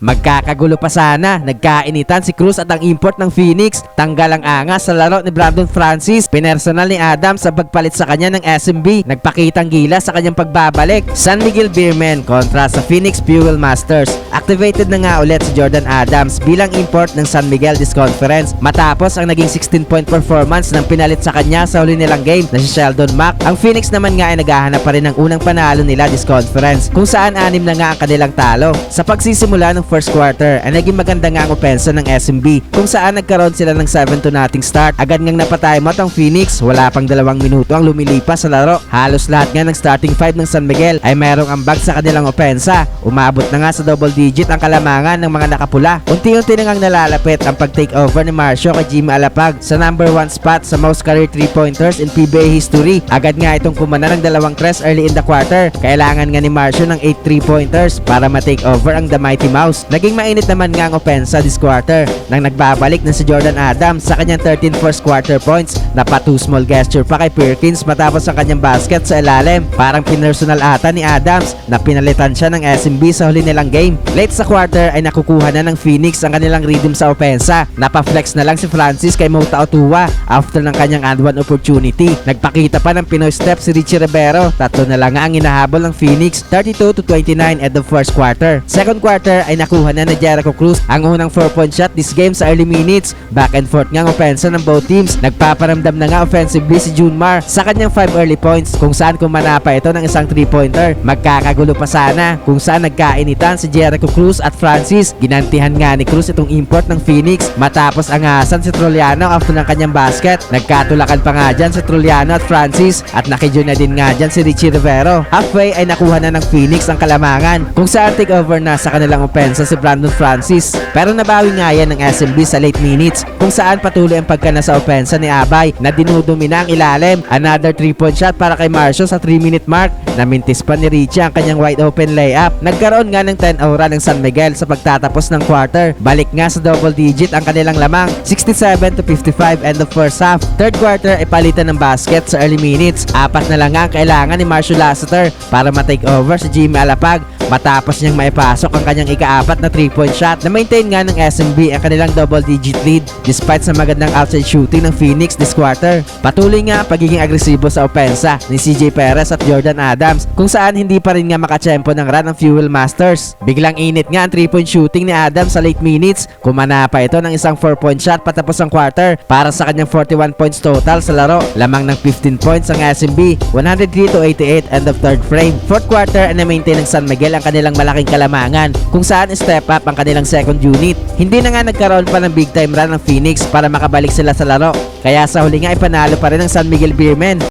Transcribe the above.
Magkakagulo pa sana, nagkainitan si Cruz at ang import ng Phoenix. Tanggal ang angas sa laro ni Brandon Francis. Pinersonal ni Adams sa pagpalit sa kanya ng SMB. Nagpakitang gila sa kanyang pagbabalik. San Miguel Beermen kontra sa Phoenix Fuel Masters. Activated na nga ulit si Jordan Adams bilang import ng San Miguel this conference matapos ang naging 16-point performance ng pinalit sa kanya sa huli nilang game na si Sheldon Mack. Ang Phoenix naman nga ay naghahanap pa rin ng unang panalo nila this conference kung saan 6 na nga ang kanilang talo. Sa pagsisimula ng first quarter ay naging maganda nga ang opensa ng SMB kung saan nagkaroon sila ng 7-0 start. Agad ngang napatimeout ang Phoenix, wala pang 2 minuto ang lumilipas sa laro. Halos lahat nga ng starting 5 ng San Miguel ay mayroong ambag sa kanilang opensa. Umabot na nga sa double digit ang kalamangan ng mga nakapula. Unti-unti na ngang nalalapit ang pag-take over ni Marcio kay Jimmy Alapag sa number 1 spot sa most career 3-pointers in PBA history. Agad nga itong kumana ng 2 tres early in the quarter. Kailangan nga ni Marcio ng 8 3-pointers para ma-take over ang The Mighty Mouse. Naging mainit naman nga ang opensa this quarter nang nagbabalik na si Jordan Adams sa kanyang 13 first quarter points na pa 2 small gesture pa kay Perkins matapos ang kanyang basket sa ilalim. Parang pinersonal ata ni Adams na pinalitan siya ng SMB sa huli nilang game. Late sa quarter ay nakukuha na ng Phoenix ang kanilang rhythm sa opensa. Napaflex na lang si Francis kay Mota Otua after ng kanyang and one opportunity. Nagpakita pa ng Pinoy step si Richie Rivero. 3 na lang nga ang inahabol ng Phoenix, 32-29 at the first quarter. Second quarter ay nakuha na Jericho Cruz ang unang 4-point shot this game sa early minutes. Back and forth nga ang opensa ng both teams. Nagpaparamdam na nga offensively si Junmar sa kanyang 5 early points kung saan kumana pa ito ng isang 3-pointer. Magkakagulo pa sana kung saan nagkainitan si Jericho Cruz at Francis. Ginantihan nga ni Cruz itong import ng Phoenix matapos angasan si Troliano after ng kanyang basket. Nagkatulakan pa nga dyan si Troliano at Francis at nakidyo na din nga dyan si Richie Rivero. Halfway ay nakuha na ng Phoenix ang kalamangan kung saan take over na sa kanilang opensa si Brandon Francis. Pero nabawi nga yan ng SMB sa late minutes kung saan patuloy ang pagkana sa opensa ni Abay na dinudumi na ang ilalim. Another 3-point shot para kay Marcio sa 3-minute mark. Namintis pa ni Richie ang kanyang wide open layup. Nagkaroon nga ng 10 aura ng San Miguel sa pagtatapos ng quarter. Balik nga sa double digit ang kanilang lamang, 67-55 end of first half. Third quarter ay palitan ng basket sa early minutes. 4 na lang nga ang kailangan ni Marcio Lassiter para ma-take over si Jimmy Alapag matapos niyang maipasok ang kanyang ika-4 na 3-point shot. Na-maintain nga ng SMB ang kanilang double-digit lead despite sa magandang outside shooting ng Phoenix this quarter. Patuloy nga pagiging agresibo sa opensa ni CJ Perez at Jordan Adams kung saan hindi pa rin nga makatsyempo ng run ng Fuel Masters. Biglang init nga ang 3-point shooting ni Adams sa late minutes. Kumana pa ito ng isang 4-point shot patapos ang quarter para sa kanyang 41 points total sa laro. Lamang ng 15 points ang SMB, 103-88 end of third frame. Fourth quarter ay na-maintain ng San Miguel ang kanilang malaking kalamangan kung saan step up ang kanilang second unit. Hindi na nga nagkaroon pa ng big time run ng Phoenix para makabalik sila sa laro. Kaya sa huli nga ipanalo pa rin ng San Miguel Beermen.